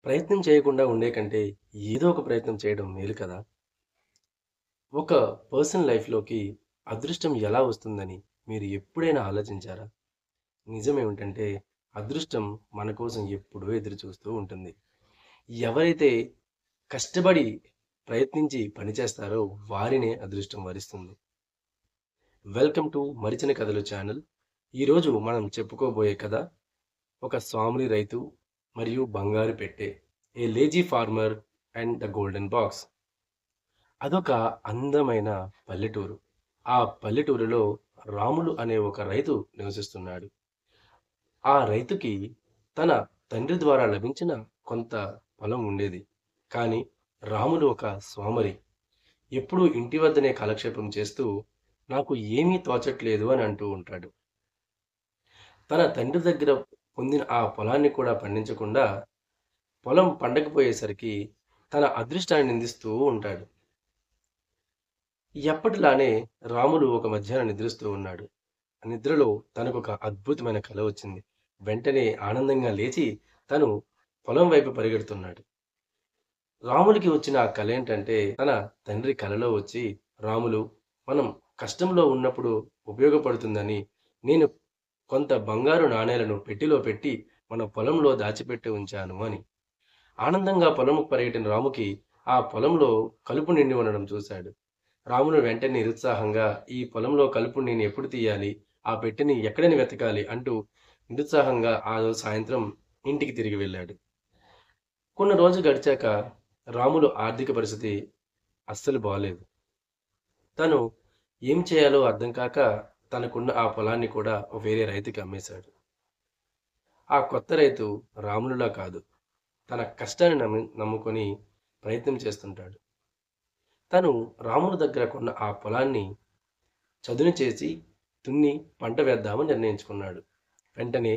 ప్రయత్నం చేయకుండా ఉండే కంటే ఏదో ఒక ప్రయత్నం చేయడం మేలు కదా! ఒక పర్సన్ లైఫ్‌లోకి అదృష్టం ఎలా వస్తుందని మీరు ఎప్పుడైనా ఆలోచించారా? నిజమేమిటంటే అదృష్టం మన కోసం ఎప్పుడూ ఎదురు చూస్తూ ఉంటుంది. ఎవరైతే కష్టపడి ప్రయత్నించి పని చేస్తారో వారినే అదృష్టం వరిస్తుంది. వెల్కమ్ టు మరిచిన కథలు ఛానల్. ఈరోజు మనం చెప్పుకోబోయే కథ ఒక స్వామిలి రైతు మరియు బంగారు పెట్టె. A lazy farmer and the golden box. అదొక అందమైన పల్లెటూరు. ఆ పల్లెటూరులో రాములు అనే ఒక రైతు నివసిస్తున్నాడు. ఆ రైతుకి తన తండ్రి ద్వారా లభించిన కొంత పొలం ఉండేది. కానీ రాములు ఒక సోమరి. ఎప్పుడూ ఇంటి వద్దనే కాలక్షేపం చేస్తూ నాకు ఏమీ తోచట్లేదు అని అంటూ ఉంటాడు. తన తండ్రి దగ్గర పొందిన ఆ పొలాన్ని కూడా పండించకుండా పొలం పండకపోయేసరికి తన అదృష్టాన్ని నిందిస్తూ ఉంటాడు. ఎప్పటిలానే రాములు ఒక మధ్యాహ్నం నిద్రిస్తూ ఉన్నాడు. నిద్రలో తనకొక అద్భుతమైన కల వచ్చింది. వెంటనే ఆనందంగా లేచి తను పొలం వైపు పరిగెడుతున్నాడు. రాముడికి వచ్చిన ఆ కల ఏంటంటే తన తండ్రి కలలో వచ్చి, "రాములు, మనం కష్టంలో ఉన్నప్పుడు ఉపయోగపడుతుందని నేను కొంత బంగారు నాణేలను పెట్టెలో పెట్టి మన పొలంలో దాచిపెట్టి ఉంచాను" అని. ఆనందంగా పొలంకు పరిగెట్టిన రాముకి ఆ పొలంలో కలుపు నిండి ఉండడం చూశాడు. రాముడు వెంటనే నిరుత్సాహంగా ఈ పొలంలో కలుపుని నేను ఎప్పుడు తీయాలి? ఆ పెట్టెని ఎక్కడని వెతకాలి? అంటూ నిరుత్సాహంగా ఆ రోజు సాయంత్రం ఇంటికి తిరిగి వెళ్ళాడు. కొన్ని రోజులు గడిచాక రాములు ఆర్థిక పరిస్థితి అస్సలు బాలేదు. తను ఏం చేయాలో అర్థం కాక తనకున్న ఆ పొలాన్ని కూడా వేరే రైతుకి అమ్మేశాడు. ఆ కొత్త రైతు రాములులా కాదు. తన కష్టాన్ని నమ్ముకొని ప్రయత్నం చేస్తుంటాడు. తను రాముని దగ్గర కొన్న ఆ పొలాన్ని చదును చేసి దున్ని పంట వేద్దామని నిర్ణయించుకున్నాడు. వెంటనే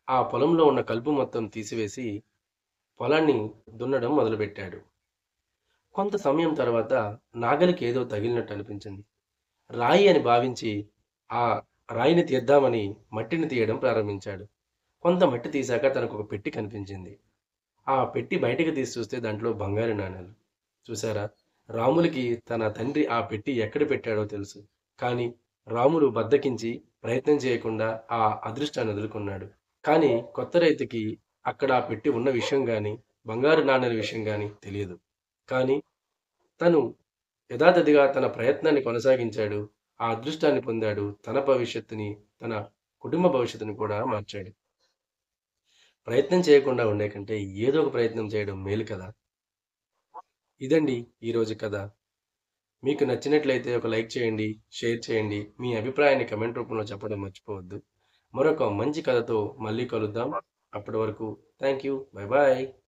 ఆ పొలంలో ఉన్న కలుపు మొత్తం తీసివేసి పొలాన్ని దున్నడం మొదలుపెట్టాడు. కొంత సమయం తర్వాత నాగలికి ఏదో తగిలినట్టు అనిపించింది. రాయి అని భావించి ఆ రాయిని తీద్దామని మట్టిని తీయడం ప్రారంభించాడు. కొంత మట్టి తీశాక తనకు ఒక పెట్టి కనిపించింది. ఆ పెట్టి బయటికి తీసి చూస్తే దాంట్లో బంగారు నాణేలు. చూసారా? రాములకి తన తండ్రి ఆ పెట్టి ఎక్కడ పెట్టాడో తెలుసు. కానీ రాములు బద్ధకించి ప్రయత్నం చేయకుండా ఆ అదృష్టాన్ని వదులుకున్నాడు. కానీ కొత్త రైతుకి అక్కడ ఆ పెట్టి ఉన్న విషయం గాని, బంగారు నాణేల విషయం గాని తెలియదు. కానీ తను యథాతథిగా తన ప్రయత్నాన్ని కొనసాగించాడు. ఆ అదృష్టాన్ని పొందాడు. తన భవిష్యత్తుని, తన కుటుంబ భవిష్యత్తుని కూడా మార్చాడు. ప్రయత్నం చేయకుండా ఉండే కంటే ఏదో ఒక ప్రయత్నం చేయడం మేలు కదా! ఇదండి ఈరోజు కథ. మీకు నచ్చినట్లయితే ఒక లైక్ చేయండి, షేర్ చేయండి. మీ అభిప్రాయాన్ని కామెంట్ రూపంలో చెప్పడం మర్చిపోవద్దు. మరొక మంచి కథతో మళ్ళీ కలుద్దాం. అప్పటి వరకు థాంక్ యూ. By by.